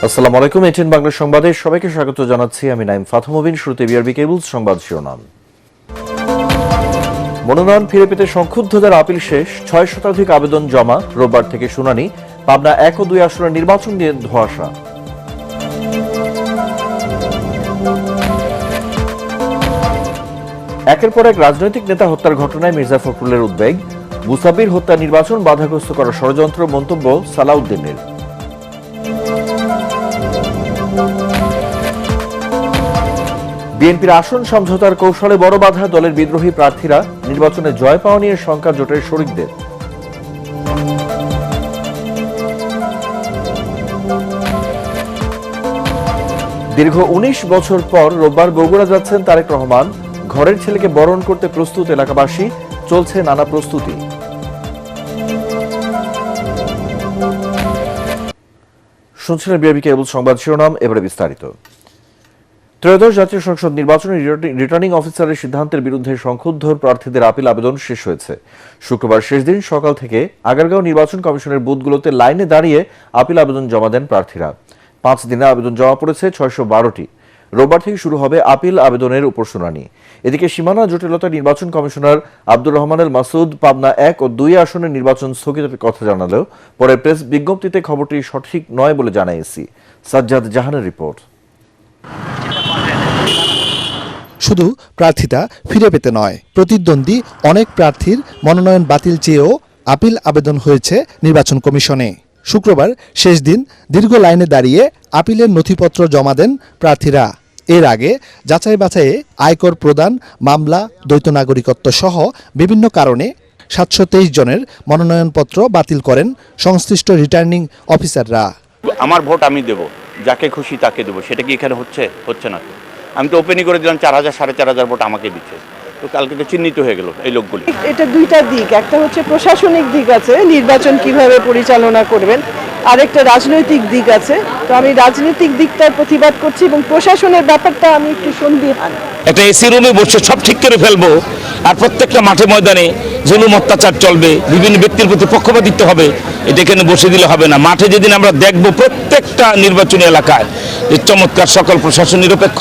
আসসালামু আলাইকুম। এটিএন বাংলা সংবাদে সবাইকে স্বাগত জানাচ্ছি। আমি নাইম ফাথম মুবিন। শুরুতে বিআরবি কেবলস সংবাদ শিরোনাম। মনোনয়ন ফিরে পেতে সংক্ষুব্ধদের আপিল শেষ, ৬ শতাধিক আবেদন জমা, রোববার থেকে শুনানি। পাবনা ১ ও ২ আসনের নির্বাচন নিয়ে ধোঁয়াশা। একের পর এক রাজনৈতিক নেতা হত্যার ঘটনায় মির্জা ফখরুলের উদ্বেগ। মুসাব্বির হত্যা নির্বাচন বাধাগ্রস্ত করার ষড়যন্ত্র, মন্তব্য সালাউদ্দিনের। বিএনপির আসন সমঝোতার কৌশলে বড় বাধা দলের বিদ্রোহী প্রার্থীরা, নির্বাচনে জয় পাওয়া নিয়ে শঙ্কা জোটের শরিকদের। দীর্ঘ ১৯ বছর পর রোববার বগুড়া যাচ্ছেন তারেক রহমান। ঘরের ছেলেকে বরণ করতে প্রস্তুত এলাকাবাসী, চলছে নানা প্রস্তুতি। শুনছিলেন বিআরবি কেবল সংবাদ শিরোনাম, এবারে বিস্তারিত। ত্রয়োদশ জাতীয় সংসদ নির্বাচনে রিটার্নিং অফিসারের সিদ্ধান্তের বিরুদ্ধে সংক্ষুব্ধ প্রার্থীদের আপিল আবেদন শেষ হয়েছে। শুক্রবার শেষ দিন সকাল থেকে আগারগাঁও নির্বাচন কমিশনের বুথগুলোতে লাইনে দাঁড়িয়ে আপিল আবেদন জমা দেন প্রার্থীরা। 5 দিনে আবেদন জমা পড়েছে 612টি। রোববার থেকে শুরু হবে আপিল আবেদনের উপর শুনানি। এদিকে সীমানা জটিলতা নির্বাচন কমিশনার আব্দুর রহমানুল মাসুদ পাবনা 1 ও 2 আসনের নির্বাচন স্থগিতের কথা জানালেও পরে প্রেস বিজ্ঞপ্তিতে খবরটি সঠিক নয় বলে জানিয়েছে। সাজ্জাদ জাহানের রিপোর্ট। শুধু প্রার্থীতা ফিরে পেতে নয়, প্রতিদ্বন্দ্বী অনেক প্রার্থীর মনোনয়ন বাতিল চেয়েও আপিল আবেদন হয়েছে নির্বাচন কমিশনে। শুক্রবার শেষ দিন দীর্ঘ লাইনে দাঁড়িয়ে আপিলের নথিপত্র জমা দেন প্রার্থীরা। এর আগে যাচাই বাছাইয়ে আয়কর প্রদান, মামলা, দ্বৈত নাগরিকত্ব সহ বিভিন্ন কারণে 723 জনের মনোনয়নপত্র বাতিল করেন সংশ্লিষ্ট রিটার্নিং অফিসাররা। আমার ভোট আমি দেব, যাকে খুশি তাকে দেবো, সেটা কি এখানে হচ্ছে না? আমি তো ওপেনই করে দিলাম 4000 4500 ভোট আমাকে দিচ্ছে। তো কালকে তো চিহ্নিত হয়ে গেল এই লোকগুলি। এটা দুইটা দিক, একটা হচ্ছে প্রশাসনিক দিক আছে, নির্বাচন কিভাবে পরিচালনা করবেন, আরেকটা রাজনৈতিক দিক আছে। তো আমি রাজনৈতিক দিকটার প্রতিবাদ করছি এবং প্রশাসনের ব্যাপারটা আমি একটু সন্দিহান। একটা এসি রুমে বসে সব ঠিক করে ফেলবো, আর প্রত্যেকটা মাঠে ময়দানে জুলুম অত্যাচার চলবে, বিভিন্ন ব্যক্তির প্রতি পক্ষপাতিত্ব হবে, এটা এখানে বসে দিলে হবে না। মাঠে যেদিন আমরা দেখবো প্রত্যেকটা নির্বাচনী এলাকায় যে চমৎকার সকল প্রশাসন নিরপেক্ষ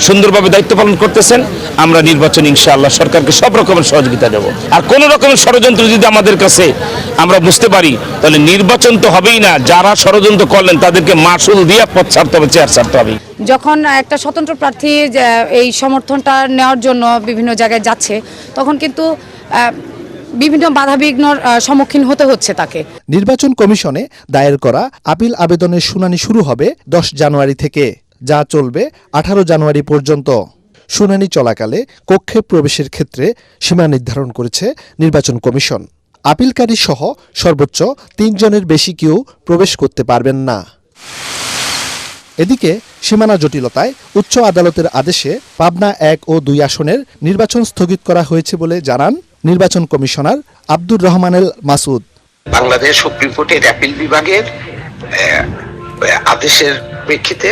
সুন্দরভাবে দায়িত্ব পালন করতেছেন, আমরা নির্বাচন ইনশাআল্লাহ সরকারকে সব রকমের সহযোগিতা দেব। আর কোন রকমের ষড়যন্ত্র যদি আমাদের কাছে আমরা বুঝতে পারি, তাহলে নির্বাচন তো হবেই না, যারা ষড়যন্ত্র করলেন তাদেরকে মাসুল দিয়ে পথ ছাড়তে হবে, চেয়ার ছাড়তে হবে। যখন একটা স্বতন্ত্র প্রার্থী এই সমর্থনটা নেওয়ার জন্য বিভিন্ন জায়গায় যাচ্ছে, তখন কিন্তু বিভিন্ন বাধাবিঘ্নর সম্মুখীন হতে হচ্ছে তাকে। নির্বাচন কমিশনে দায়ের করা আপিল আবেদনের শুনানি শুরু হবে 10 জানুয়ারি থেকে, যা চলবে 18 জানুয়ারি পর্যন্ত। শুনানি চলাকালে কক্ষে প্রবেশের ক্ষেত্রে সীমা নির্ধারণ করেছে নির্বাচন কমিশন। আপিলকারী সহ সর্বোচ্চ 3 জনের বেশি কেউ প্রবেশ করতে পারবেন না। এদিকে সীমানা জটিলতায় উচ্চ আদালতের আদেশে পাবনা 1 ও 2 আসনের নির্বাচন স্থগিত করা হয়েছে বলে জানান নির্বাচন কমিশনার আব্দুর রহমানুল মাসুদ। বাংলাদেশ সুপ্রিম কোর্টের অ্যাপিল বিভাগের আদেশের প্রেক্ষিতে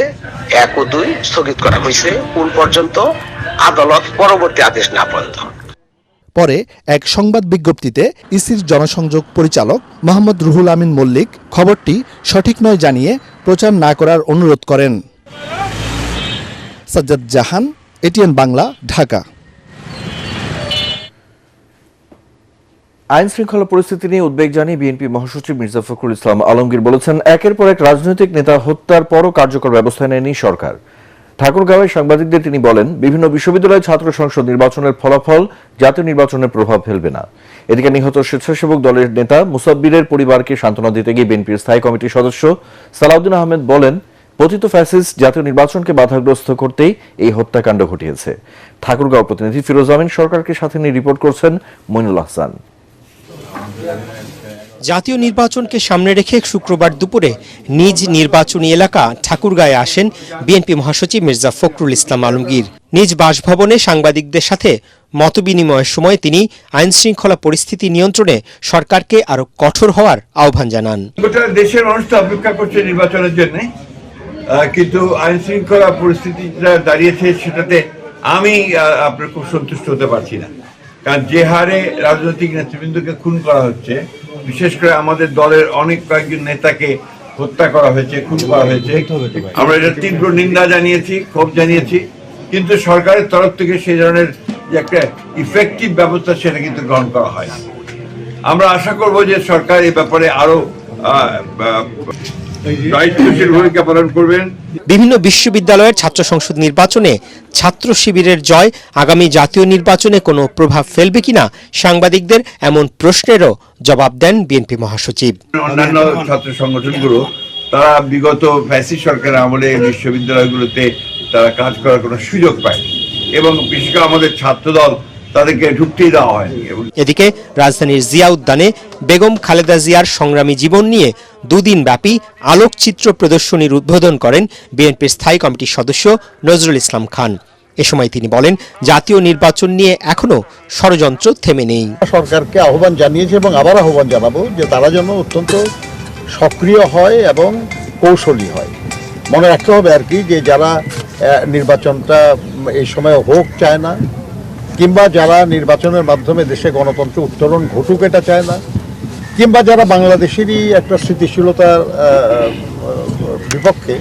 1 ও 2 স্থগিত করা হয়েছে কোন পর্যন্ত আদালত পরবর্তী আদেশ না পর্যন্ত। পরে এক সংবাদ বিজ্ঞপ্তিতে ইসির জনসংযোগ পরিচালক মোহাম্মদ রুহুল আমিন মল্লিক খবরটি সঠিক নয় জানিয়ে প্রচার না করার অনুরোধ করেন। সাজ্জাদ জাহান, এটিএন বাংলা, ঢাকা। আইন শৃঙ্খলা পরিস্থিতি নিয়ে উদ্বেগ জানিয়ে বিএনপি মহাসচিব মির্জা ফখরুল ইসলাম আলমগীর বলেছেন, একের পর এক রাজনৈতিক নেতা হত্যার পরও কার্যকর ব্যবস্থা নেয়নি সরকার। ঠাকুরগাঁওয়ে সাংবাদিকদের তিনি বলেন, বিভিন্ন বিশ্ববিদ্যালয় ছাত্র সংসদ নির্বাচনের ফলাফল জাতীয় নির্বাচনের প্রভাব ফেলবে না। এদিকে নিহত স্বেচ্ছাসেবক দলের নেতা মুসাব্বিরের পরিবারকে সান্ত্বনা দিতে গিয়ে বিএনপির স্থায়ী কমিটির সদস্য সালাউদ্দিন আহমেদ বলেন, পতিত ফ্যাসিস্ট জাতীয় নির্বাচনকে বাধাগ্রস্ত করতেই এই হত্যাকাণ্ড ঘটিয়েছে। ঠাকুরগাঁও প্রতিনিধি ফিরোজ আমিন সরকারকে সাথে নিয়ে রিপোর্ট করছেন মইনুল আহসান। জাতীয় নির্বাচনকে সামনে রেখে শুক্রবার দুপুরে নিজ নির্বাচনী এলাকা ঠাকুরগাঁয়ে আসেন বিএনপি মহাসচিব মির্জা ফখরুল ইসলাম আলমগীর। নিজ বাসভবনে সাংবাদিকদের সাথে মতবিনিময়ের সময় তিনি আইন শৃঙ্খলা পরিস্থিতি নিয়ন্ত্রণে সরকারকে আরো কঠোর হওয়ার আহ্বান জানান। গোটা দেশের মানুষ তো অপেক্ষা করছে নির্বাচনের জন্য, কিন্তু আইন শৃঙ্খলা পরিস্থিতি দাঁড়িয়েছে সেটাতে আমি আপনার খুব সন্তুষ্ট হতে পারছি না। কারণ যে হারে রাজনৈতিক নেতৃবৃন্দকে খুন করা হচ্ছে, বিশেষ করে আমাদের দলের অনেক কয়েকজন নেতাকে হত্যা করা হয়েছে, খুন করা হয়েছে। আমরা এটা তীব্র নিন্দা জানিয়েছি, ক্ষোভ জানিয়েছি, কিন্তু সরকারের তরফ থেকে সেই ধরনের যে একটা ইফেক্টিভ ব্যবস্থা সেটা কিন্তু গ্রহণ করা হয়। আমরা আশা করব যে সরকার এই ব্যাপারে আরো দায়িত্বশীল ভূমিকা পালন করবেন। বিভিন্ন বিশ্ববিদ্যালয়ের ছাত্র সংসদ নির্বাচনে ছাত্র শিবিরের জয় আগামী জাতীয় নির্বাচনে কোনো প্রভাব ফেলবে কিনা সাংবাদিকদের এমন প্রশ্নেরও জবাব দেন বিএনপি মহাসচিব। অন্যান্য ছাত্র সংগঠনগুলো তারা বিগত ফ্যাসিস্ট সরকারের আমলে বিশ্ববিদ্যালয়গুলোতে তারা কাজ করার কোনো সুযোগ পায়, এবং বিশেষ করে আমাদের ছাত্রদল তাদেরকে ঢুকতেই দেওয়া হয়নি। এদিকে রাজধানীর জিয়া উদ্যানে বেগম খালেদা জিয়ার সংগ্রামী জীবন নিয়ে দুদিন ব্যাপী আলোকচিত্র প্রদর্শনীর উদ্বোধন করেন বিএনপির স্থায়ী কমিটির সদস্য নজরুল ইসলাম খান। এ সময় তিনি বলেন, জাতীয় নির্বাচন নিয়ে এখনো ষড়যন্ত্র থেমে নেই। সরকারকে আহ্বান জানিয়েছে এবং আবার আহ্বান জানাবো যে তারা যেন অত্যন্ত সক্রিয় হয় এবং কৌশলী হয়। মনে রাখতে হবে আর কি যে যারা নির্বাচনটা এই সময় হোক চায় না, কিংবা যারা নির্বাচনের মাধ্যমে দেশে গণতন্ত্র উত্তরণ ঘটুক এটা চায় না, কিংবা যারা বাংলাদেশেরই একটা স্থিতিশীলতার বিপক্ষে,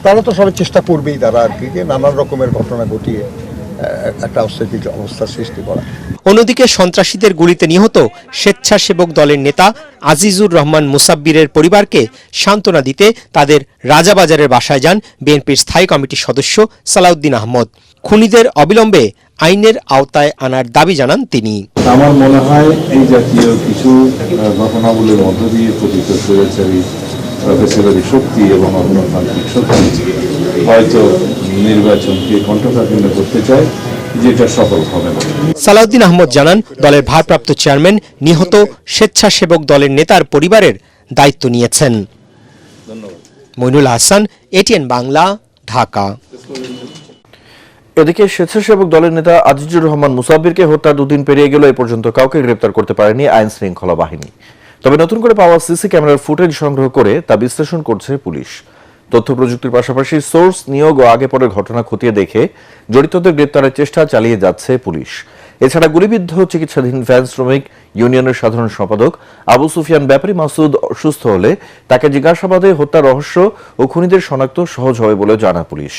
তারা তো সবাই চেষ্টা করবেই তারা আর কি যে নানান রকমের ঘটনা ঘটিয়ে একটা অস্থিতিশীল অবস্থার সৃষ্টি করা। অন্যদিকে সন্ত্রাসীদের গুলিতে নিহত স্বেচ্ছাসেবক দলের নেতা আজিজুর রহমান মুসাব্বিরের পরিবারকে সান্ত্বনা দিতে তাদের রাজাবাজারের বাসায় যান বিএনপির স্থায়ী কমিটির সদস্য সালাউদ্দিন আহমদ। খুনিদের অবিলম্বে আইনের আওতায় আনার দাবি জানান তিনি। আমার মনে হয় এই জাতীয় কিছু ঘটনাগুলোর মধ্য দিয়ে পতিত স্বৈরাচারী ফ্যাসিবাদী শক্তি এবং অগণতান্ত্রিক শক্তি হয়তো নির্বাচনকে কণ্ঠকাঠিন্য করতে চায়, যেটা সফল হবে না। সালাউদ্দিন আহমদ জানান, দলের ভারপ্রাপ্ত চেয়ারম্যান নিহত স্বেচ্ছাসেবক দলের নেতার পরিবারের দায়িত্ব নিয়েছেন। মইনুল হাসান, এটিএন বাংলা, ঢাকা। এদিকে স্বেচ্ছাসেবক দলের নেতা আজিজুর রহমান মুসাব্বিরকে হত্যা দুদিন পেরিয়ে গেল, এ পর্যন্ত কাউকে গ্রেপ্তার করতে পারেনি আইন শৃঙ্খলা বাহিনী। তবে নতুন করে পাওয়া সিসি ক্যামেরার ফুটেজ সংগ্রহ করে তা বিশ্লেষণ করছে পুলিশ। তথ্য প্রযুক্তির পাশাপাশি সোর্স নিয়োগ ও আগে পরের ঘটনা খতিয়ে দেখে জড়িতদের গ্রেপ্তারের চেষ্টা চালিয়ে যাচ্ছে পুলিশ। এছাড়া গুলিবিদ্ধ চিকিৎসাধীন ভ্যান শ্রমিক ইউনিয়নের সাধারণ সম্পাদক আবু সুফিয়ান ব্যাপারী মাসুদ সুস্থ হলে তাকে জিজ্ঞাসাবাদে হত্যার রহস্য ও খুনিদের শনাক্ত সহজ হবে বলে জানা পুলিশ।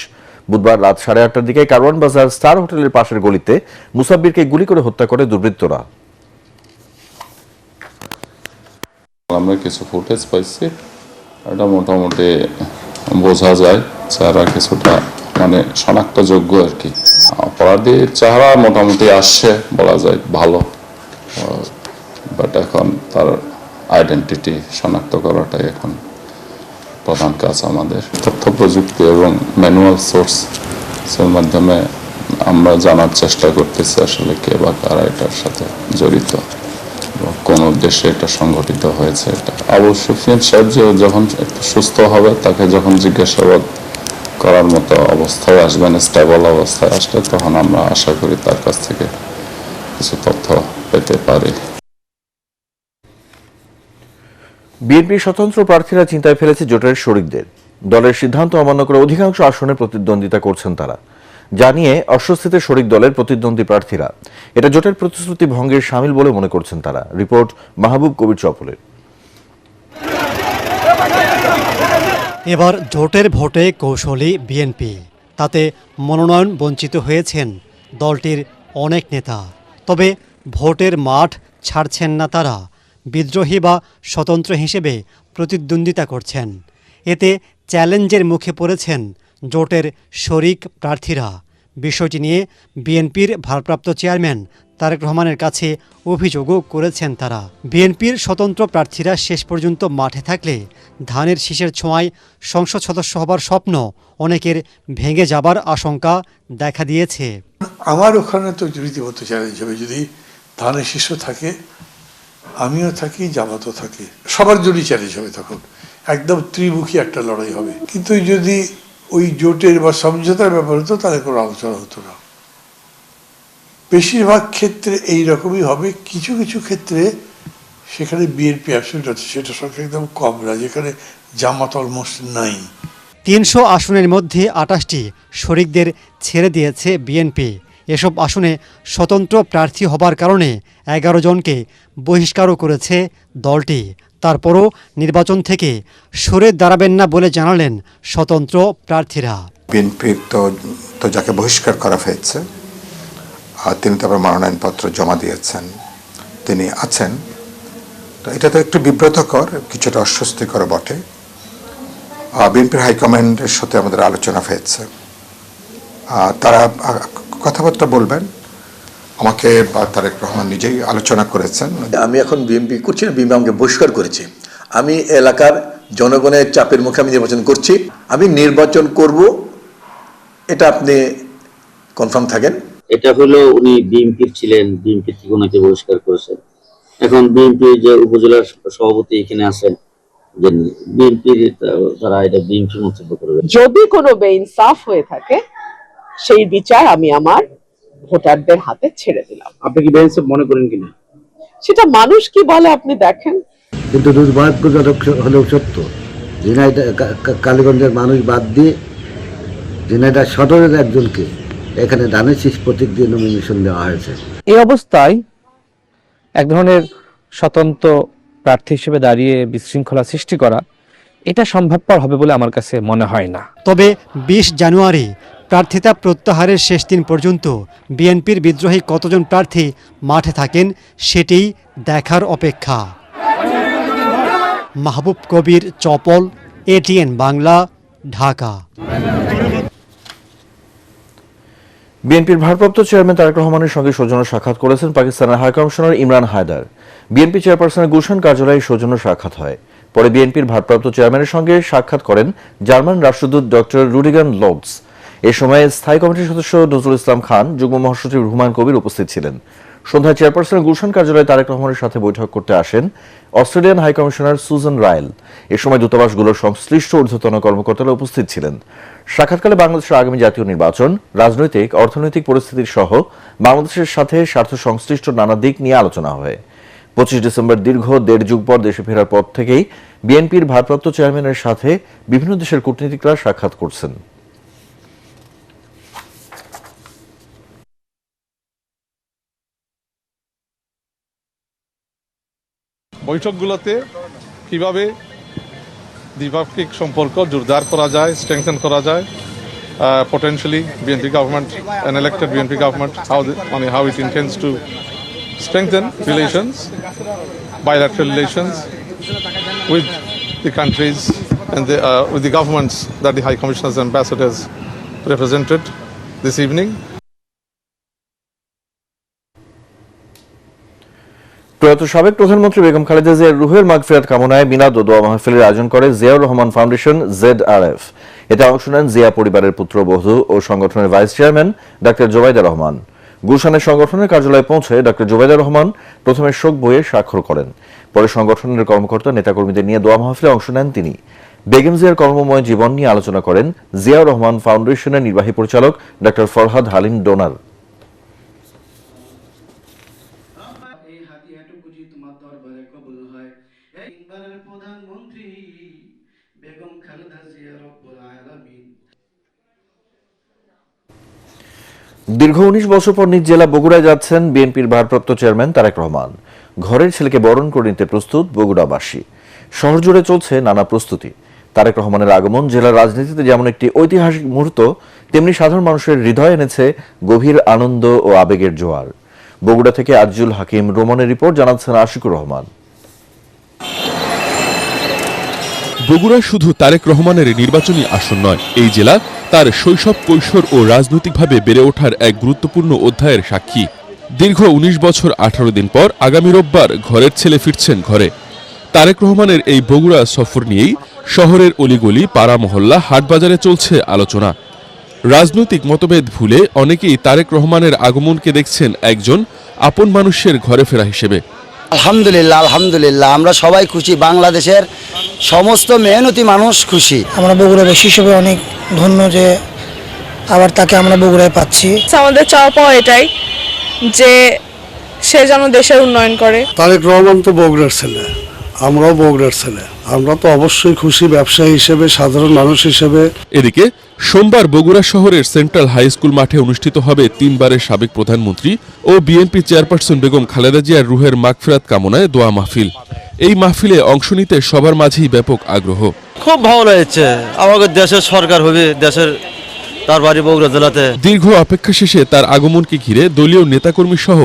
বুধবার রাত 8:30টার দিকে কারওয়ান বাজার স্টার হোটেলের পাশের গলিতে মুসাব্বিরকে গুলি করে হত্যা করে দুর্বৃত্তরা। আমরা কিছু ফুটেজ পাইছি, এটা মোটামুটি বোঝা যায় চেহারা কিছুটা মানে শনাক্তযোগ্য আর কি। অপরাধীর চেহারা মোটামুটি আসছে বলা যায় ভালো, বাট এখন তার আইডেন্টিটি শনাক্ত করাটাই এখন প্রধান কাজ আমাদের। তথ্য প্রযুক্তি এবং ম্যানুয়াল সোর্সের মাধ্যমে আমরা জানার চেষ্টা করতেছি আসলে কে বা কারা এটার সাথে জড়িত, কোন উদ্দেশ্যে এটা সংগঠিত হয়েছে। এটা আবু সুফিয়ান সাহেব যখন একটু সুস্থ হবে, তাকে যখন জিজ্ঞাসাবাদ করার মতো অবস্থায় আসবেন, স্টেবল অবস্থায় আসলে, তখন আমরা আশা করি তার কাছ থেকে কিছু তথ্য পেতে পারি। বিএনপি স্বতন্ত্র প্রার্থীরা চিন্তায় ফেলেছে জোটের শরিকদের। দলের সিদ্ধান্ত অমান্য করে অধিকাংশ আসনে প্রতিদ্বন্দ্বিতা করছেন তারা, জানিয়ে অস্বস্তিতে শরিক দলের প্রতিদ্বন্দ্বী প্রার্থীরা। এটা জোটের প্রতিশ্রুতি ভঙ্গের শামিল বলে মনে করছেন তারা। রিপোর্ট মাহবুব কবির চপলের। এবার জোটের ভোটে কৌশলী বিএনপি, তাতে মনোনয়ন বঞ্চিত হয়েছেন দলটির অনেক নেতা। তবে ভোটের মাঠ ছাড়ছেন না তারা, বিদ্রোহী বা স্বতন্ত্র হিসেবে প্রতিদ্বন্দ্বিতা করছেন। এতে চ্যালেঞ্জের মুখে পড়েছেন জোটের শরিক প্রার্থীরা। বিষয়টি নিয়ে বিএনপির ভারপ্রাপ্ত চেয়ারম্যান তারেক রহমানের কাছে অভিযোগও করেছেন তারা। বিএনপির স্বতন্ত্র প্রার্থীরা শেষ পর্যন্ত মাঠে থাকলে ধানের শীষের ছোঁয়ায় সংসদ সদস্য হবার স্বপ্ন অনেকের ভেঙে যাবার আশঙ্কা দেখা দিয়েছে। আমার ওখানে তো রীতিমতো চ্যালেঞ্জ হবে, যদি ধানের শীর্ষ থাকে, আমিও থাকি, জামাতও থাকে, সবার জন্যই চ্যালেঞ্জ হবে। তখন একদম ত্রিমুখী একটা লড়াই হবে। কিন্তু যদি ওই জোটের বা সমঝোতার ব্যাপার হতো, তাহলে কোনো আলোচনা হতো না। বেশিরভাগ ক্ষেত্রে এই রকমই হবে। কিছু কিছু ক্ষেত্রে সেখানে বিএনপি অ্যাবসেন্ট আছে, সেটা সংখ্যা একদম কম না, যেখানে জামাত অলমোস্ট নাই। 300 আসনের মধ্যে 28টি শরিকদের ছেড়ে দিয়েছে বিএনপি। এসব আসনে স্বতন্ত্র প্রার্থী হবার কারণে 11 জনকে বহিষ্কারও করেছে দলটি। তারপরও নির্বাচন থেকে সরে দাঁড়াবেন না বলে জানালেন স্বতন্ত্র প্রার্থীরা। বিএনপির তো যাকে বহিষ্কার করা হয়েছে তিনি তো আবার মনোনয়নপত্র জমা দিয়েছেন, তিনি আছেন। তো এটা তো একটু বিব্রতকর, কিছুটা অস্বস্তিকর বটে। বিএনপির হাইকমান্ডের সাথে আমাদের আলোচনা হয়েছে, তারা কথাবার্তা বলবেন। আমাকে তারেক রহমান নিজেই আলোচনা করেছেন। আমি এখন বিএনপি করছি না, বিএনপি আমাকে বহিষ্কার করেছে। আমি এলাকার জনগণের চাপের মুখে আমি নির্বাচন করছি, আমি নির্বাচন করব, এটা আপনি কনফার্ম থাকেন। এটা হলো উনি বিএনপির ছিলেন, বিএনপি থেকে ওনাকে বহিষ্কার করেছেন। এখন বিএনপি যে উপজেলা সভাপতি এখানে আছেন, যে বিএনপির তারা এটা বিএনপি মন্তব্য করবে। যদি কোনো বেইনসাফ হয়ে থাকে সেই বিচার আমি আমার ভোটারদের হাতে ছেড়ে দিলাম। আপনি কি বেইনসাফ মনে করেন কিনা সেটা মানুষ কি বলে আপনি দেখেন। কিন্তু দুর্ভাগ্যজনক হলেও সত্য, ঝিনাইদহ কালীগঞ্জের মানুষ বাদ দিয়ে ঝিনাইদহ সদরের একজনকে এখানে ধানের শীষ প্রতীক দিয়ে নমিনেশন দেওয়া হয়েছে। এই অবস্থায় এক ধরনের স্বতন্ত্র প্রার্থী হিসেবে দাঁড়িয়ে বিশৃঙ্খলা সৃষ্টি করা, এটা সম্ভবপর হবে বলে আমার কাছে মনে হয় না। তবে 20 জানুয়ারি প্রার্থিতা প্রত্যাহারের শেষ দিন পর্যন্ত বিএনপির বিদ্রোহী কতজন প্রার্থী মাঠে থাকেন সেটিই দেখার অপেক্ষা। মাহবুব কবির, চপল, ATN বাংলা, ঢাকা। বিএনপির ভারপ্রাপ্ত চেয়ারম্যান তারেক রহমানের সঙ্গে সৌজন্য সাক্ষাৎ করেছেন পাকিস্তানের high commissioner Imran Haider. BNP চেয়ারপারসনের গুলশান কার্যালয়ে সৌজন্য সাক্ষাৎ হয়। পরে বিএনপির ভারপ্রাপ্ত চেয়ারম্যানের সঙ্গে সাক্ষাৎ করেন জার্মান রাষ্ট্রদূত ডক্টর রুডিগান লোডস। এ সময় স্থায়ী কমিটির সদস্য নজরুল ইসলাম খান, যুগ্ম মহাসচিব রুহুমায়ুন কবির উপস্থিত ছিলেন। সন্ধ্যায় চেয়ারপারসনের গুলশান কার্যালয়ে তারেক রহমানের সাথে বৈঠক করতে আসেন Australian high commissioner Suzanne Raell. এ সময় দূতাবাসগুলোর সংশ্লিষ্ট ঊর্ধ্বতন কর্মকর্তারা উপস্থিত ছিলেন। সাক্ষাৎকালে বাংলাদেশের আগামী জাতীয় নির্বাচন, রাজনৈতিক অর্থনৈতিক পরিস্থিতির সহ বাংলাদেশের সাথে স্বার্থ সংশ্লিষ্ট নানা দিক নিয়ে আলোচনা হয়। 25 ডিসেম্বর দীর্ঘ 1.5 যুগ পর দেশে ফেরার পর থেকেই বিএনপির ভারপ্রাপ্ত চেয়ারম্যানের সাথে বিভিন্ন দেশের কূটনীতিকরা সাক্ষাৎ করছেন। বৈঠকগুলোতে কিভাবে দ্বিপাক্ষিক সম্পর্ক জোরদার করা যায়, স্ট্রেংথেন করা যায়, potentially BNP government, an elected BNP government, how it intends to strengthen relations, bilateral relations with the countries and with the governments that the High Commissioners and Ambassadors represented this evening. প্রয়াত সাবেক প্রধানমন্ত্রী বেগম খালেদা জিয়ার রুহের মাগফিরাত কামনায় মিলাদ ও দোয়া মাহফিলের আয়োজন করে জিয়াউর রহমান ফাউন্ডেশন ZRF। এতে অংশ নেন জিয়া পরিবারের পুত্রবধূ ও সংগঠনের vice chairman doctor Zubaida Rahman. গুলশানের সংগঠনের কার্যালয়ে পৌঁছে ডক্টর জোবাইদা রহমান প্রথমে শোক বইয়ে স্বাক্ষর করেন। পরে সংগঠনের কর্মকর্তা নেতাকর্মীদের নিয়ে দোয়া মাহফিলে অংশ নেন তিনি। বেগম জিয়ার কর্মময় জীবন নিয়ে আলোচনা করেন জিয়াউর রহমান ফাউন্ডেশনের নির্বাহী পরিচালক ডক্টর ফরহাদ হালিম ডোনার। দীর্ঘ 19 বছর পর নিজ জেলা বগুড়ায় যাচ্ছেন বিএনপির ভারপ্রাপ্ত চেয়ারম্যান তারেক রহমান। ঘরের ছেলেকে বরণ করে নিতে প্রস্তুত বগুড়াবাসী। শহর জুড়ে চলছে নানা প্রস্তুতি। তারেক রহমানের আগমন জেলার রাজনীতিতে যেমন একটি ঐতিহাসিক মুহূর্ত, তেমনি সাধারণ মানুষের হৃদয়ে এনেছে গভীর আনন্দ ও আবেগের জোয়ার। বগুড়া থেকে আজিজুল হাকিম রোমনের রিপোর্ট, জানাচ্ছেন আশিকুর রহমান। বগুড়া শুধু তারেক রহমানের নির্বাচনী আসন নয়, এই জেলা তার শৈশব, কৈশোর ও রাজনৈতিকভাবে বেড়ে ওঠার এক গুরুত্বপূর্ণ অধ্যায়ের সাক্ষী। দীর্ঘ 19 বছর 18 দিন পর আগামী রোববার ঘরের ছেলে ফিরছেন ঘরে। তারেক রহমানের এই বগুড়া সফর নিয়েই শহরের অলিগলি, পাড়া মহল্লা, হাটবাজারে চলছে আলোচনা। রাজনৈতিক মতভেদ ভুলে অনেকেই তারেক রহমানের আগমনকে দেখছেন একজন আপন মানুষের ঘরে ফেরা হিসেবে। আলহামদুলিল্লাহ, আলহামদুলিল্লাহ, আমরা সবাই খুশি, বাংলাদেশের সমস্ত মেহনতি মানুষ খুশি। আমরা বগুড়াবাসী হিসেবে অনেক ধন্য যে আবার তাকে আমরা বগুড়ায় পাচ্ছি। আমাদের চাওয়া পাওয়া এটাই যে সে যেন দেশের উন্নয়ন করে। তারেক রহমান তো বগুড়ার ছেলে, আমরাও বগুড়ার ছেলে, আমরা তো অবশ্যই খুশি ব্যবসায়ী হিসেবে, সাধারণ মানুষ হিসেবে। এদিকে সোমবার বগুড়া শহরের সেন্ট্রাল হাই স্কুল মাঠে অনুষ্ঠিত হবে 3 বারের সাবেক প্রধানমন্ত্রী ও বিএনপি চেয়ারপারসন বেগম খালেদা জিয়ার রুহের মাগফিরাত কামনায় দোয়া মাহফিল। এই মাহফিলে অংশ নিতে সবার মাঝেই ব্যাপক আগ্রহ। খুব ভালো হয়েছে, আমাদের দেশের সরকার হবে, দেশের তার বাড়ি বগুড়া জেলাতে। দীর্ঘ অপেক্ষা শেষে তার আগমনকে ঘিরে দলীয় নেতাকর্মী সহ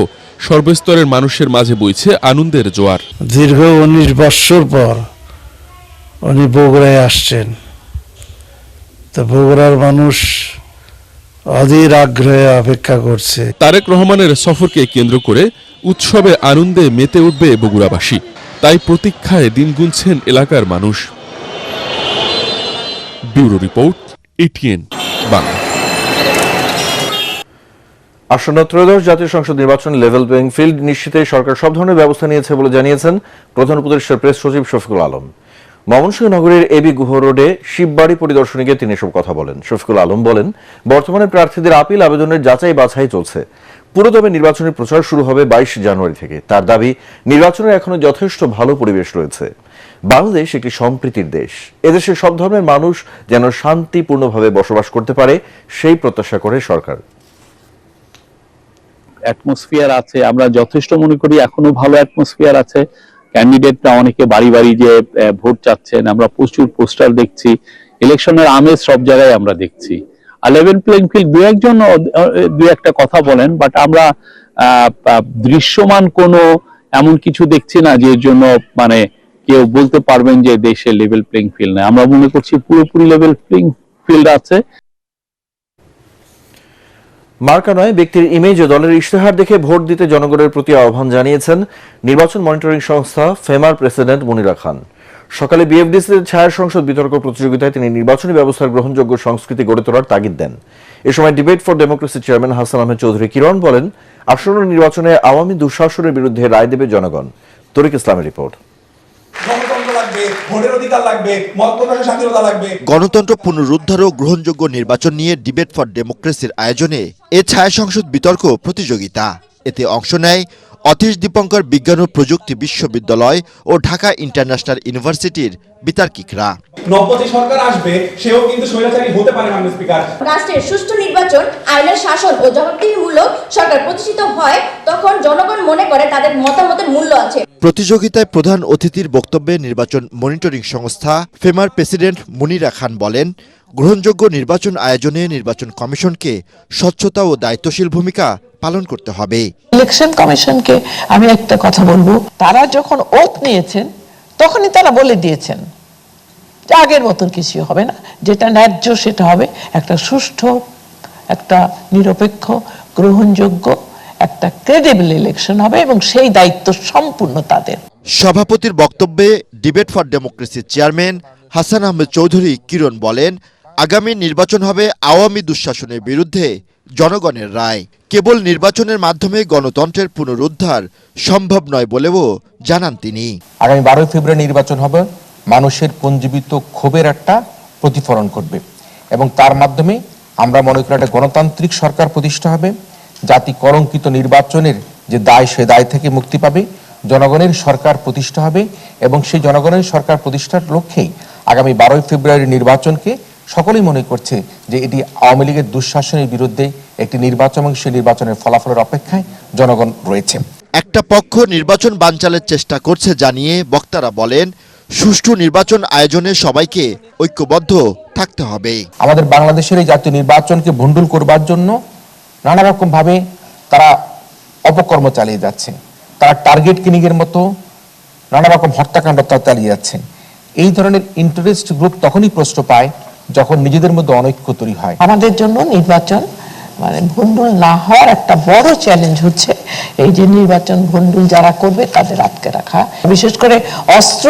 সর্বস্তরের মানুষের মাঝে বইছে আনন্দের জোয়ার। দীর্ঘ 19 বৎসর পর উনি বগুড়ায় আসছেন, তো বগুড়ার মানুষ অধীর আগ্রহে অপেক্ষা করছে। তারেক রহমানের সফরকে কেন্দ্র করে উৎসবে আনন্দে মেতে উঠবে বগুড়াবাসী, তাই প্রতীক্ষায় দিন গুনছেন এলাকার মানুষ। Bureau report, ATN Bangla. আসন্ন ত্রয়োদশ জাতীয় সংসদ নির্বাচন লেভেল প্লেইং ফিল্ড নিশ্চিতে সরকার সব ধরনের ব্যবস্থা নিয়েছে বলে জানিয়েছেন প্রধান উপদেষ্টার প্রেস সচিব শফিকুল আলম। ময়মনসিংহ নগরীর এবি গুহ রোডে শিববাড়ি পরিদর্শনে গিয়ে তিনি এসব কথা বলেন। শফিকুল আলম বলেন, বর্তমানে প্রার্থীদের আপিল আবেদনের যাচাই বাছাই চলছে। পুরোদমে নির্বাচনী প্রচার শুরু হবে 22 জানুয়ারি থেকে। তার দাবি, নির্বাচনের এখনো যথেষ্ট ভালো পরিবেশ রয়েছে। বাংলাদেশ একটি সম্প্রীতির দেশ, এদেশে সব ধর্মের মানুষ যেন শান্তিপূর্ণভাবে বসবাস করতে পারে, সেই প্রত্যাশা করে সরকার। অ্যাটমসফিয়ার আছে, আমরা যথেষ্ট মনে করি এখনো ভালো অ্যাটমসফিয়ার আছে। ক্যান্ডিডেটরা অনেকে বাড়ি বাড়ি যে ভোট চাচ্ছেন, আমরা প্রচুর পোস্টার দেখছি, ইলেকশনের আমেজ সব জায়গায় আমরা দেখছি। আর লেভেল প্লেইং ফিল্ড দু একটা কথা বলেন, বাট আমরা দৃশ্যমান কোনো এমন কিছু দেখছি না যে জন্য মানে কেউ বলতে পারবেন যে দেশে লেভেল প্লেইং ফিল্ড নেই। আমরা মনে করছি পুরোপুরি লেভেল প্লেইং ফিল্ড আছে। মার্কা নয়, ব্যক্তির ইমেজ ও দলের ইশতেহার দেখে ভোট দিতে জনগণের প্রতি আহ্বান জানিয়েছেন নির্বাচন মনিটরিং সংস্থা ফেমার প্রেসিডেন্ট মুনিরা খান। সকালে বিএফডিসির ছায়া সংসদ বিতর্ক প্রতিযোগিতায় তিনি নির্বাচনী ব্যবস্থার গ্রহণযোগ্য সংস্কৃতি গড়ে তোলার তাগিদ দেন। এ সময় debate for democracy chairman Hasan Ahmed Chowdhury Kiran বলেন, আসন্ন নির্বাচনে আওয়ামী দুঃশাসনের বিরুদ্ধে রায় দেবে জনগণ। তরিক ইসলামের রিপোর্ট। গণতন্ত্র পুনরুদ্ধার ও গ্রহণযোগ্য নির্বাচন নিয়ে ডিবেট ফর ডেমোক্রেসির আয়োজনে এ ছায়া সংসদ বিতর্ক প্রতিযোগিতা। এতে অংশ নেয় অতীশ দীপঙ্কর বিজ্ঞান ও প্রযুক্তি বিশ্ববিদ্যালয় ও ঢাকা ইন্টারন্যাশনাল ইউনিভার্সিটির বিতার্কিকরা। নব্বই সরকার আসবে, সেও কিন্তু স্বৈরাচারী হতে পারে। মাননীয় স্পিকার, রাষ্ট্রের সুষ্ঠু নির্বাচন, আইনের শাসন ও জবাবদিহিমূলক সরকার প্রতিষ্ঠিত হয়, তখন জনগণ মনে করে তাদের মতামতের মূল্য আছে। প্রতিযোগিতায় প্রধান অতিথির বক্তব্যে নির্বাচন মনিটরিং সংস্থা ফেমার প্রেসিডেন্ট মুনিরা খান বলেন, গ্রহণযোগ্য নির্বাচন আয়োজনে নির্বাচন কমিশনকে স্বচ্ছতা ও দায়িত্বশীল ভূমিকা পালন করতে হবে। ইলেকশন কমিশনকে আমি একটা কথা বলবো, তারা যখন ওথ নিয়েছেন তখনই তারা বলে দিয়েছেন যে আগের মতন কিছু হবে না, যেটা ন্যায্য সেটা হবে, একটা সুষ্ঠু, একটা নিরপেক্ষ, গ্রহণযোগ্য, একটা ক্রেডিবল ইলেকশন হবে এবং সেই দায়িত্ব সম্পূর্ণ তাদের। সভাপতির বক্তব্যে debate for democracy chairman Hasan Ahmed Chowdhury Kiran বলেন, আগামী নির্বাচন হবে আওয়ামী দুঃশাসনের বিরুদ্ধে জনগণের রায়। কেবল নির্বাচনের মাধ্যমে গণতন্ত্রের পুনরুদ্ধার সম্ভব নয় বলেও জানান তিনি। আগামী 12 ফেব্রুয়ারি নির্বাচন হবে মানুষের পুঞ্জীবিত ক্ষোভের একটা প্রতিফলন করবে এবং তার মাধ্যমে আমরা মনে করি একটা গণতান্ত্রিক সরকার প্রতিষ্ঠা হবে। জাতি কলঙ্কিত নির্বাচনের যে দায়, সে দায় থেকে মুক্তি পাবে। জনগণের সরকার প্রতিষ্ঠা হবে এবং সেই জনগণের সরকার প্রতিষ্ঠার লক্ষ্যেই আগামী 12 ফেব্রুয়ারি নির্বাচনকে সকলেই মনে করছে যে এটি আওয়ামী লীগের দুঃশাসনের বিরুদ্ধে একটি নির্বাচন এবং সেই নির্বাচনের ফলাফলের অপেক্ষায় জনগণ রয়েছে। একটা পক্ষ নির্বাচন বানচালের চেষ্টা করছে জানিয়ে বক্তারা বলেন, সুষ্ঠু নির্বাচন আয়োজনে সবাইকে ঐক্যবদ্ধ থাকতে হবে। আমাদের বাংলাদেশের এই জাতীয় নির্বাচনকে ভণ্ডুল করবার জন্য নানা রকম ভাবে তারা অপকর্ম চালিয়ে যাচ্ছে। তারা টার্গেট কিলিং এর মতো নানা রকম হত্যাকাণ্ড চালিয়ে যাচ্ছে। এই ধরনের ইন্টারেস্ট গ্রুপ তখনই প্রশ্ন পায় যখন নিজেদের মধ্যে অনৈক্য তৈরি হয়। আমাদের জন্য নির্বাচন মানে ভণ্ডুল না হওয়ার একটা বড় চ্যালেঞ্জ হচ্ছে এই যে নির্বাচন ভণ্ডুল যারা করবে তাদের আটকে রাখা, বিশেষ করে অস্ত্র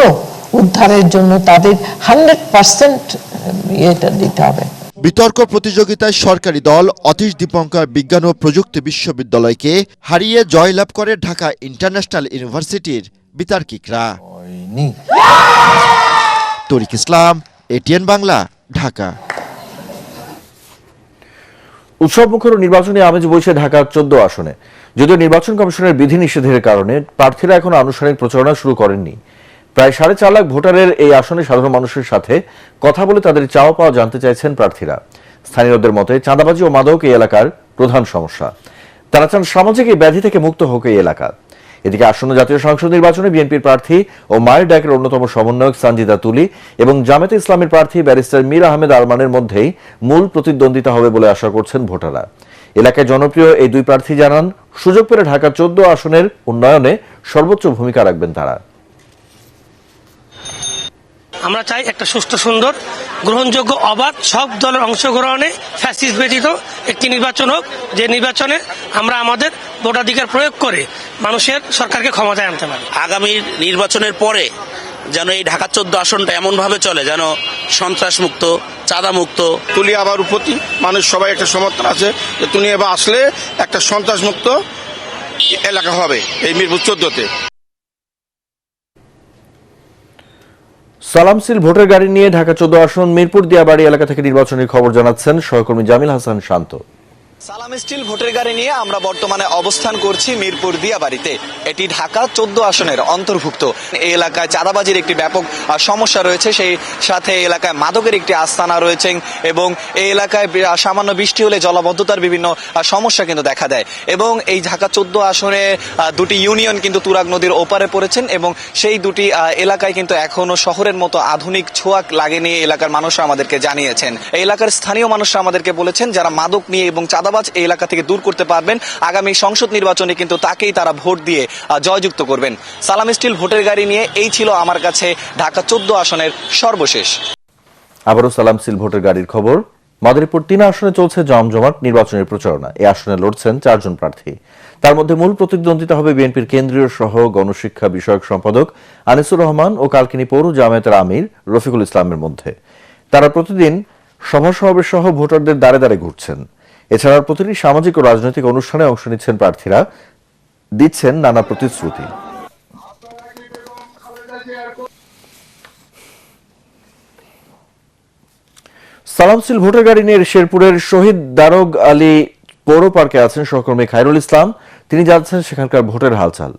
উদ্ধারের জন্য তাদের 100% ইয়েটা দিতে হবে। বিতর্ক প্রতিযোগিতায় সরকারি দল অতীশ দীপঙ্কর বিজ্ঞান ও প্রযুক্তি বিশ্ববিদ্যালয়কে হারিয়ে জয়লাভ করে ঢাকা ইন্টারন্যাশনাল ইউনিভার্সিটির বিতার্কিকরা। তরিক ইসলাম, ATN বাংলা, ঢাকা। উৎসবমুখর নির্বাচনী আমেজ বইছে ঢাকার 14 আসনে। যদিও নির্বাচন কমিশনের বিধিনিষেধের কারণে প্রার্থীরা এখন আনুষ্ঠানিক প্রচারণা শুরু করেননি। প্রায় 4.5 লাখ ভোটারের এই আসনে সাধারণ মানুষের সাথে কথা বলে তাদের চাওয়া পাওয়া জানতে চাইছেন প্রার্থীরা। স্থানীয়দের মতে চাঁদাবাজি ও মাদক এই এলাকার প্রধান সমস্যা। তারা চান সামাজিক এই ব্যাধি থেকে মুক্ত হোক এই এলাকা। এদিকে আসন্ন জাতীয় সংসদ নির্বাচনে বিএনপির প্রার্থী ও মায়ের ডাকের অন্যতম সমন্বয়ক সানজিদা তুলি এবং জামায়াতে ইসলামের প্রার্থী ব্যারিস্টার মীর আহমেদ আরমানের মধ্যেই মূল প্রতিদ্বন্দ্বিতা হবে বলে আশা করছেন ভোটাররা। এলাকায় জনপ্রিয় এই দুই প্রার্থী জানান, সুযোগ পেলে ঢাকা 14 আসনের উন্নয়নে সর্বোচ্চ ভূমিকা রাখবেন তারা। আমরা চাই একটা সুষ্ঠু, সুন্দর, গ্রহণযোগ্য, অবাধ, সব দলের অংশগ্রহণে ফ্যাসিস্ট ব্যতীত একটি নির্বাচন হোক, যে নির্বাচনে আমরা আমাদের ভোটাধিকার প্রয়োগ করে মানুষের সরকারকে ক্ষমতায় আনতে পারি। আগামী নির্বাচনের পরে যেন এই ঢাকা 14 আসনটা এমন ভাবে চলে যেন সন্ত্রাস মুক্ত, চাঁদা মুক্ত। তুলি আবার প্রতি মানুষ সবাই একটা সমর্থন আছে যে তুলি এবার আসলে একটা সন্ত্রাস মুক্ত এলাকা হবে এই মিরপুর 14-তে। সালামশীল ভোটের গাড়ি নিয়ে ঢাকা 14 আসন মিরপুর দিয়াবাড়ি এলাকা থেকে নির্বাচনের খবর জানাচ্ছেন সহকর্মী জামিল হাসান শান্ত। সালাম স্টিল ভোটের গাড়ি নিয়ে আমরা বর্তমানে অবস্থান করছি মিরপুর দিয়াবাড়িতে। এটি ঢাকা 14 আসনের অন্তর্ভুক্ত। এই এলাকায় চাঁদাবাজির একটি ব্যাপক সমস্যা রয়েছে, সেই সাথে এই এলাকায় মাদকের একটি আস্তানা রয়েছে এবং এই এলাকায় সামান্য বৃষ্টি হলে জলাবদ্ধতার বিভিন্ন সমস্যা কিন্তু দেখা দেয়। এবং এই ঢাকা 14 আসনে দুটি ইউনিয়ন কিন্তু তুরাগ নদীর ওপারে পড়েছেন এবং সেই দুটি এলাকায় কিন্তু এখনো শহরের মতো আধুনিক ছোঁয়া লাগেনি এলাকার মানুষরা আমাদেরকে জানিয়েছেন। এই এলাকার স্থানীয় মানুষরা আমাদেরকে বলেছেন যারা মাদক নিয়ে এবং চাঁদাবাজ এই এলাকা থেকে দূর করতে পারবেন, আগামী সংসদ নির্বাচনে কিন্তু তাকেই তারা ভোট দিয়ে জয়যুক্ত করবেন। সালাম স্টিল ভোটের গাড়ি নিয়ে এই ছিল আমার কাছে ঢাকা 14 আসনের সর্বশেষ। আবারও সালামশীল ভোটের গাড়ির খবর। মাদারীপুর 3 আসনে চলছে জমজমাট নির্বাচনের প্রচারণা। এই আসনে লড়ছেন 4 জন প্রার্থী। তার মধ্যে মূল প্রতিদ্বন্দ্বিতা হবে বিএনপির কেন্দ্রীয় সহ গণশিক্ষা বিষয়ক সম্পাদক আনিসুর রহমান ও কালকিনি পৌর জামায়াতের আমির রফিকুল ইসলামের মধ্যে। তারা প্রতিদিন সভা সমাবেশ সহ ভোটারদের দ্বারে দ্বারে ঘুরছেন। এছাড়া প্রতিটি সামাজিক ও রাজনৈতিক অনুষ্ঠানে অংশ নিচ্ছেন প্রার্থীরা, দিচ্ছেন নানা প্রতিশ্রুতি। সালামশীল ভোটার গাড়ি নিয়ে শেরপুরের শহীদ দারোগ আলী পৌর পার্কে আছেন সহকর্মী খায়রুল ইসলাম। তিনি জানাচ্ছেন সেখানকার ভোটের হালচাল।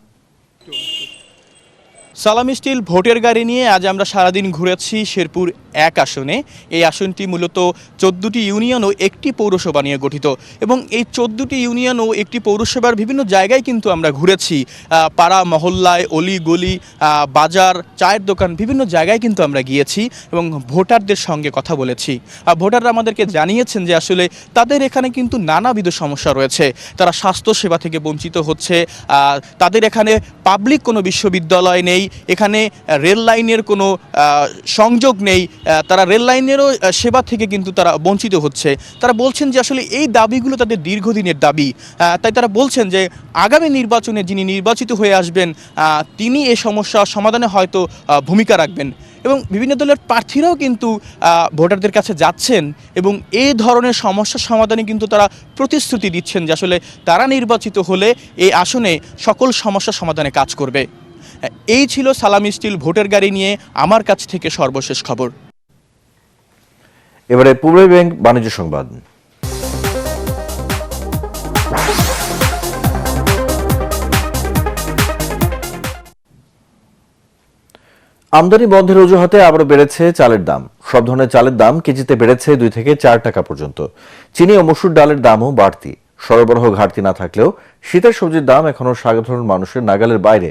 সালাম স্টিল ভোটের গাড়ি নিয়ে আজ আমরা সারাদিন ঘুরেছি শেরপুর 1 আসনে। এই আসনটি মূলত 14টি ইউনিয়ন ও একটি পৌরসভা নিয়ে গঠিত এবং এই 14টি ইউনিয়ন ও একটি পৌরসভার বিভিন্ন জায়গায় কিন্তু আমরা ঘুরেছি। পাড়া মহল্লায়, অলি গলি, বাজার, চায়ের দোকান, বিভিন্ন জায়গায় কিন্তু আমরা গিয়েছি এবং ভোটারদের সঙ্গে কথা বলেছি। ভোটাররা আমাদেরকে জানিয়েছেন যে আসলে তাদের এখানে কিন্তু নানাবিধ সমস্যা রয়েছে। তারা স্বাস্থ্যসেবা থেকে বঞ্চিত হচ্ছে, তাদের এখানে পাবলিক কোনো বিশ্ববিদ্যালয় নেই, এখানে রেল লাইনের কোনো সংযোগ নেই, তারা রেল লাইনেরও সেবা থেকে কিন্তু তারা বঞ্চিত হচ্ছে। তারা বলছেন যে আসলে এই দাবিগুলো তাদের দীর্ঘদিনের দাবি। তাই তারা বলছেন যে আগামী নির্বাচনে যিনি নির্বাচিত হয়ে আসবেন তিনি এই সমস্যা সমাধানে হয়তো ভূমিকা রাখবেন। এবং বিভিন্ন দলের প্রার্থীরাও কিন্তু ভোটারদের কাছে যাচ্ছেন এবং এই ধরনের সমস্যার সমাধানে কিন্তু তারা প্রতিশ্রুতি দিচ্ছেন যে আসলে তারা নির্বাচিত হলে এই আসনে সকল সমস্যা সমাধানে কাজ করবে। এই ছিল সালাম স্টিল ভোটের গাড়ি নিয়ে আমার কাছ থেকে সর্বশেষ খবর। এবারে পূর্ব ব্যাংক বাণিজ্য সংবাদ। আমদানি বন্ধের অজুহাতে আবারও বেড়েছে চালের দাম। সব ধরনের চালের দাম কেজিতে বেড়েছে 2 থেকে 4 টাকা পর্যন্ত। চিনি ও মসুর ডালের দামও বাড়তি। সরবরাহ ঘাটতি না থাকলেও শীতের সবজির দাম এখনো সাধারণ মানুষের নাগালের বাইরে।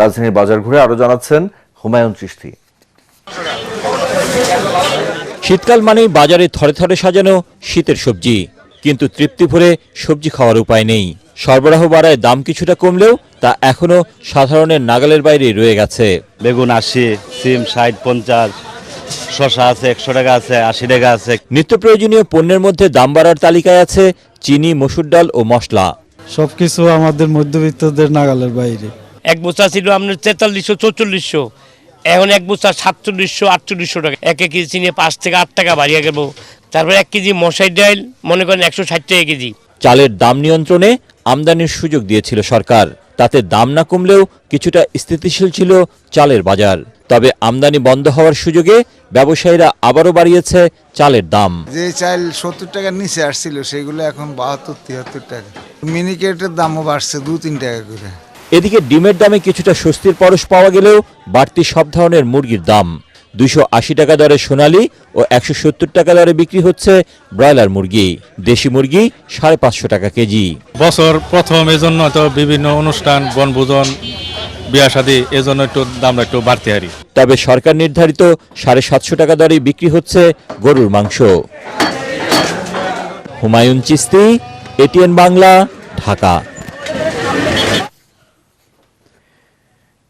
রাজধানীর বাজার ঘুরে আরো জানাচ্ছেন হুমায়ুন চিশতি। শীতকাল মানেই বাজারে থরে থরে সাজানো শীতের সবজি, কিন্তু তৃপ্তি ভরে সবজি খাওয়ার উপায় নেই। সরবরাহ বাড়ায় দাম কিছুটা কমলেও তা এখনো সাধারণের নাগালের বাইরে রয়ে গেছে। বেগুন 80, সিম 60, 50, শসা আছে 100 টাকা আছে, 80 টাকা আছে। নিত্য প্রয়োজনীয় পণ্যের মধ্যে দাম বাড়ার তালিকায় আছে চিনি, মসুর ডাল ও মশলা। সবকিছু আমাদের মধ্যবিত্তদের নাগালের বাইরে। এক বস্তা ছিল আপনার 4300-4400, এখন এক বস্তা 4700-4800 টাকা। 1 কেজি চিনি 5 থেকে 8 টাকা বাড়িয়ে গেল। তারপর 1 কেজি মশাই ডাল মনে করেন 160 টাকা কেজি। চালের দাম নিয়ন্ত্রণে আমদানির সুযোগ দিয়েছিল সরকার, তাতে দাম না কমলেও কিছুটা স্থিতিশীল ছিল চালের বাজার। তবে আমদানি বন্ধ হওয়ার সুযোগে ব্যবসায়ীরা আবারও বাড়িয়েছে চালের দাম। যে চাল 70 টাকার নিচে আসছিল সেগুলো এখন 72-73 টাকা। মিনিকেটের দামও বাড়ছে 2-3 টাকা করে। এদিকে ডিমের দামে কিছুটা স্বস্তির পরশ পাওয়া গেলেও বাড়তি সব ধরনের মুরগির দাম। 280 টাকা দরে সোনালী ও 170 টাকা দরে বিক্রি হচ্ছে ব্রয়লার মুরগি। দেশি মুরগি 550 টাকা কেজি। বছর প্রথম এজন্য তো বিভিন্ন অনুষ্ঠান বনভোজন বিয়া শাদী এজন্য একটু দামটা একটু বাড়তে হারি। তবে সরকার নির্ধারিত 750 টাকা দরে বিক্রি হচ্ছে গরুর মাংস। হুমায়ুন চিস্তি, এটিএন বাংলা, ঢাকা।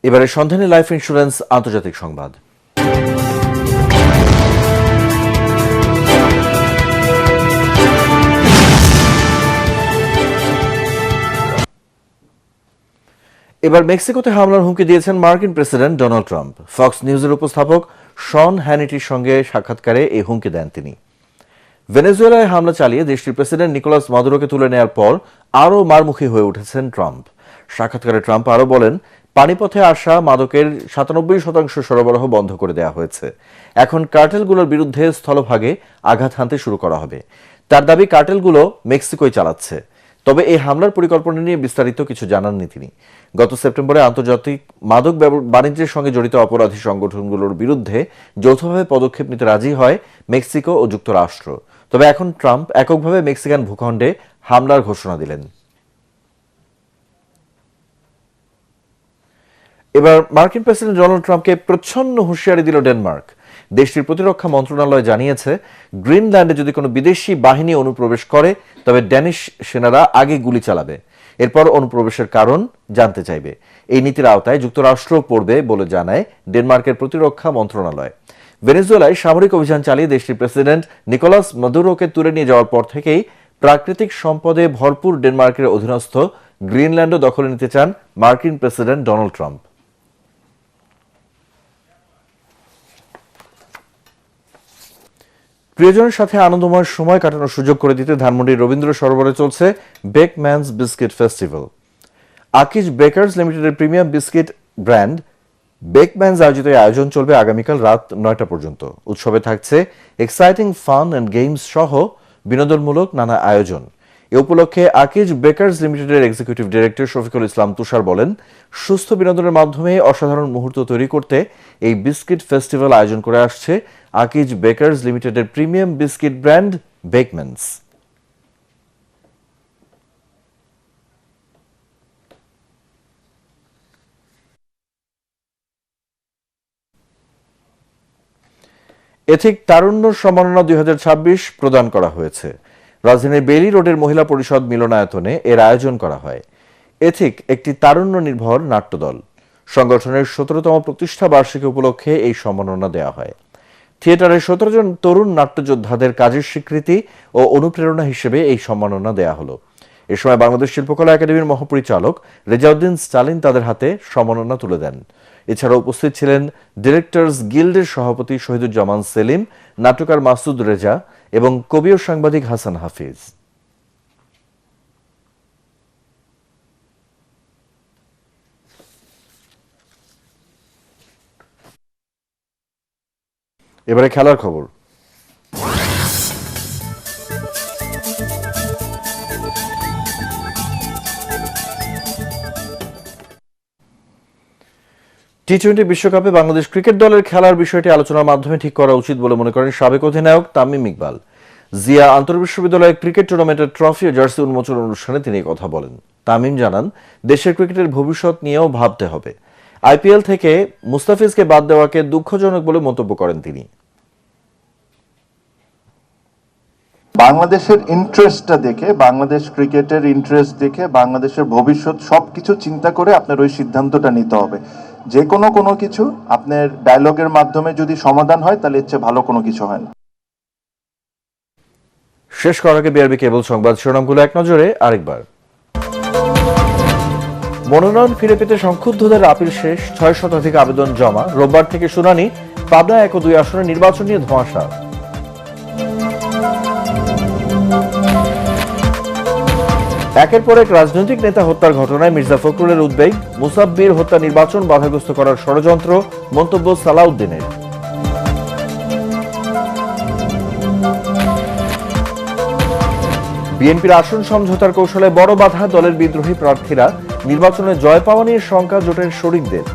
এবারে সন্ধানী লাইফ ইন্স্যুরেন্স আন্তর্জাতিক সংবাদ। এবার মেক্সিকোতে হামলার হুমকি দিয়েছেন মার্কিন প্রেসিডেন্ট ডোনাল্ড ট্রাম্প। ফক্স নিউজের উপস্থাপক শন হ্যানিটির সঙ্গে সাক্ষাৎকারে এই হুমকি দেন তিনি। ভেনেজুয়েলায় হামলা চালিয়ে দেশটির প্রেসিডেন্ট নিকোলাস মাদুরোকে তুলে নেওয়ার পর আরও মারমুখী হয়ে উঠেছেন ট্রাম্প। সাক্ষাৎকারে ট্রাম্প আরও বলেন, পানিপথে আসা মাদকের 97% সরবরাহ বন্ধ করে দেওয়া হয়েছে। এখন কার্টেলগুলোর বিরুদ্ধে স্থলভাগে আঘাত হানতে শুরু করা হবে। তার দাবি, কার্টেলগুলো মেক্সিকোয় চালাচ্ছে। তবে এই হামলার পরিকল্পনা নিয়ে বিস্তারিত কিছু জানাননি তিনি। গত সেপ্টেম্বরে আন্তর্জাতিক মাদক বাণিজ্যের সঙ্গে জড়িত অপরাধী সংগঠনগুলোর বিরুদ্ধে যৌথভাবে পদক্ষেপ নিতে রাজি হয় মেক্সিকো ও যুক্তরাষ্ট্র। তবে এখন ট্রাম্প এককভাবে মেক্সিকান ভূখণ্ডে হামলার ঘোষণা দিলেন। এবার মার্কিন প্রেসিডেন্ট ডোনাল্ড ট্রাম্পকে প্রচ্ছন্ন হুঁশিয়ারি দিল ডেনমার্ক। দেশটির প্রতিরক্ষা মন্ত্রণালয় জানিয়েছে, গ্রিনল্যান্ডে যদি কোনো বিদেশি বাহিনী অনুপ্রবেশ করে তবে ড্যানিশ সেনারা আগে গুলি চালাবে, এরপর অনুপ্রবেশের কারণ জানতে চাইবে। এই নীতির আওতায় যুক্তরাষ্ট্র পড়বে বলে জানায় ডেনমার্কের প্রতিরক্ষা মন্ত্রণালয়। ভেনেজুয়েলায় সামরিক অভিযান চালিয়ে দেশটির প্রেসিডেন্ট নিকোলাস মাদুরোকে তুলে নিয়ে যাওয়ার পর থেকেই প্রাকৃতিক সম্পদে ভরপুর ডেনমার্কের অধীনস্থ গ্রিনল্যান্ডও দখলে নিতে চান মার্কিন প্রেসিডেন্ট ডোনাল্ড ট্রাম্প। প্রিয়জনের সাথে আনন্দময় সময় কাটানোর সুযোগ করে দিতে ধানমন্ডির রবীন্দ্র সরোবরে চলছে Beckmans biscuit festival. Akij Bakers লিমিটেডের প্রিমিয়াম বিস্কিট ব্র্যান্ড বেকম্যানস আয়োজিত এই আয়োজন চলবে আগামীকাল রাত 9টা পর্যন্ত। উৎসবে থাকছে এক্সাইটিং ফান অ্যান্ড গেমস সহ বিনোদনমূলক নানা আয়োজন। এ উপলক্ষে আকিজ বেকার্স লিমিটেডের এক্সিকিউটিভ ডিরেক্টর শফিকুল ইসলাম তুষার বলেন, সুস্থ বিনোদনের মাধ্যমে অসাধারণ মুহূর্ত তৈরি করতে এই বিস্কিট ফেস্টিভ্যাল আয়োজন করে আসছে আকিজ বেকার্স লিমিটেডের premium biscuit brand Beckmans. Ethic তারুণ্য সম্মাননা 2026 প্রদান করা হয়েছে। রাজধানীর বেইলি রোডের মহিলা পরিষদ মিলনায়তনে এর আয়োজন করা হয়। এথিক একটি তারুণ্য নির্ভর নাট্যদল। সংগঠনের 17তম প্রতিষ্ঠা বার্ষিকী উপলক্ষে এই সম্মাননা দেওয়া হয়। থিয়েটারের 17 জন তরুণ নাট্যযোদ্ধাদের কাজের স্বীকৃতি ও অনুপ্রেরণা হিসেবে এই সম্মাননা দেওয়া হলো। এ সময় বাংলাদেশ শিল্পকলা একাডেমির মহাপরিচালক রেজাউদ্দিন স্টালিন তাদের হাতে সম্মাননা তুলে দেন। এছাড়া উপস্থিত ছিলেন ডিরেক্টরস গিল্ডের সভাপতি শহীদুজ্জামান সেলিম, নাট্যকার মাসুদ রেজা এবং কবি ও সাংবাদিক হাসান হাফিজ। এবারে খেলার খবর। টি-20 বিশ্বকাপে বাংলাদেশ ক্রিকেট দলের খেলার বিষয়টি আলোচনার মাধ্যমে ঠিক করা উচিত বলে মনে করেন সাবেক অধিনায়ক তামিম ইকবাল। জিয়া আন্তর্বিশ্ববিদ্যালয় ক্রিকেট টুর্নামেন্টের ট্রফি ও জার্সি উন্মোচন অনুষ্ঠানে তিনি কথা বলেন। তামিম জানান, দেশের ক্রিকেটের ভবিষ্যৎ নিয়েও ভাবতে হবে। আইপিএল থেকে মুস্তাফিজকে বাদ দেওয়াকে দুঃখজনক বলে মন্তব্য করেন তিনি। বাংলাদেশের ইন্টারেস্টটা দেখে, বাংলাদেশ ক্রিকেটের ইন্টারেস্ট দেখে, বাংলাদেশের ভবিষ্যৎ সবকিছু চিন্তা করে আপনার ওই সিদ্ধান্তটা নিতে হবে। যে কোনো কিছু আপনার ডায়লগের মাধ্যমে যদি সমাধান হয় তাহলে এর চেয়ে ভালো কোনো কিছু হয় না। শেষ করার আগে বিআরবি কেবল সংবাদ শিরোনামগুলো এক নজরে আরেকবার। মনোনয়ন ফিরে পেতে সংক্ষুব্ধদের আপিল শেষ, 6 শতাধিক আবেদন জমা। রোববার থেকে শুনানি। পাবনা 1 ও 2 আসনে নির্বাচন নিয়ে ধোঁয়াশা। একের পর এক রাজনৈতিক নেতা হত্যার ঘটনায় মির্জা ফখরুলের উদ্বেগ। মুসাব্বির হত্যা নির্বাচন বাধাগ্রস্ত করার ষড়যন্ত্র, মন্তব্য সালাউদ্দিনের। বিএনপির আসন সমঝোতার কৌশলে বড় বাধা দলের বিদ্রোহী প্রার্থীরা। নির্বাচনে জয় পাওয়া নিয়ে শঙ্কা জোটের শরিকদের।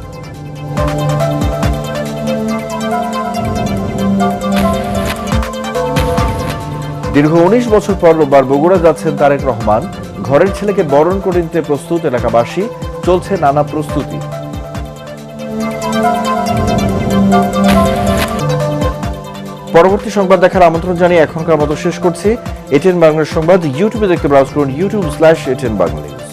দীর্ঘ 19 বছর পর রোববার বগুড়া যাচ্ছেন তারেক রহমান। ঘরের ছেলেকে বরণ করে নিতে প্রস্তুত এলাকাবাসী, চলছে নানা প্রস্তুতি। পরবর্তী সংবাদ দেখার আমন্ত্রণ জানিয়ে এখনকার মতো শেষ করছি। এটিএন বাংলার সংবাদ ইউটিউবে দেখতে ব্রাউজ করুন youtube/ATN Bangla News।